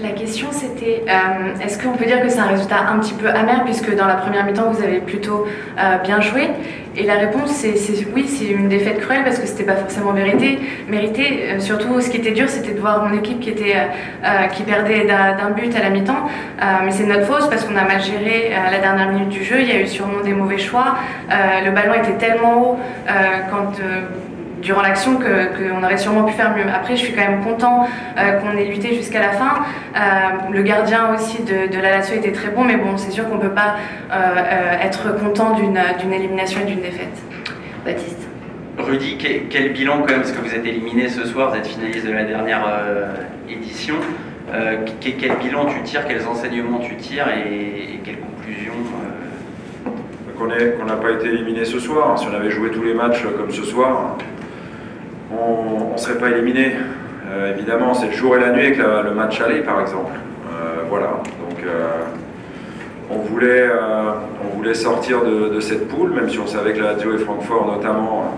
La question c'était, est-ce qu'on peut dire que c'est un résultat un petit peu amer puisque dans la première mi-temps vous avez plutôt bien joué? Et la réponse c'est oui, c'est une défaite cruelle parce que c'était pas forcément mérité. Surtout ce qui était dur c'était de voir mon équipe qui perdait d'un but à la mi-temps. Mais c'est notre faute parce qu'on a mal géré la dernière minute du jeu, il y a eu sûrement des mauvais choix. Le ballon était tellement haut durant l'action qu'on aurait sûrement pu faire mieux. Après, je suis quand même content qu'on ait lutté jusqu'à la fin. Le gardien aussi de la Lazio était très bon, mais bon, c'est sûr qu'on ne peut pas être content d'une élimination et d'une défaite. Baptiste. Rudy, quel bilan quand même, parce que vous êtes éliminé ce soir, vous êtes finaliste de la dernière édition. Quel bilan tu tires, quels enseignements tu tires et quelles conclusions Qu'on n'a pas été éliminé ce soir. Si on avait joué tous les matchs comme ce soir, on ne serait pas éliminé. Évidemment, c'est le jour et la nuit avec le match aller, par exemple. Voilà. Donc, on voulait sortir de cette poule, même si on savait que la Lazio et Francfort, notamment,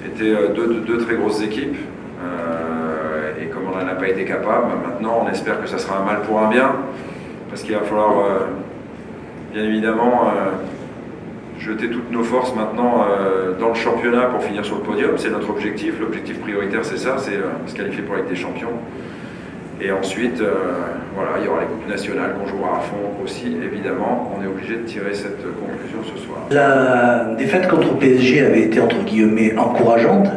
étaient deux très grosses équipes. Et comme on n'en a pas été capable, maintenant, on espère que ça sera un mal pour un bien, parce qu'il va falloir, bien évidemment, jeter toutes nos forces maintenant dans le championnat pour finir sur le podium. C'est notre objectif. L'objectif prioritaire, c'est ça, c'est se qualifier pour la Ligue des Champions. Et ensuite, voilà, il y aura les coupes nationales qu'on jouera à fond aussi, évidemment. On est obligé de tirer cette conclusion ce soir. La défaite contre PSG avait été, entre guillemets, encourageante,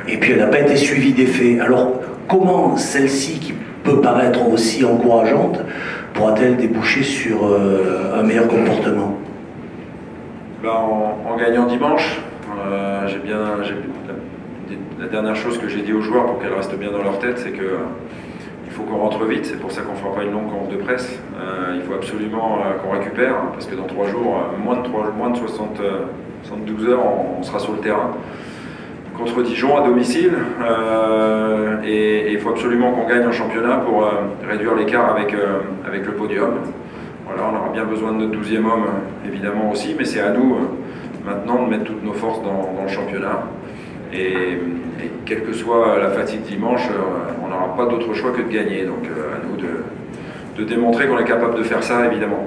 et puis elle n'a pas été suivie d'effet. Alors, comment celle-ci, qui peut paraître aussi encourageante, pourra-t-elle déboucher sur un meilleur comportement? En gagnant dimanche, la dernière chose que j'ai dit aux joueurs pour qu'elle reste bien dans leur tête, c'est que il faut qu'on rentre vite. C'est pour ça qu'on ne fera pas une longue conférence de presse. Il faut absolument qu'on récupère, parce que dans 3 jours, moins de 72 heures, on sera sur le terrain contre Dijon à domicile. Et il faut absolument qu'on gagne en championnat pour réduire l'écart avec le podium. Voilà, on aura bien besoin de notre 12e homme, évidemment aussi, mais c'est à nous maintenant de mettre toutes nos forces dans le championnat. Et quelle que soit la fatigue dimanche, on n'aura pas d'autre choix que de gagner. Donc à nous de démontrer qu'on est capable de faire ça, évidemment.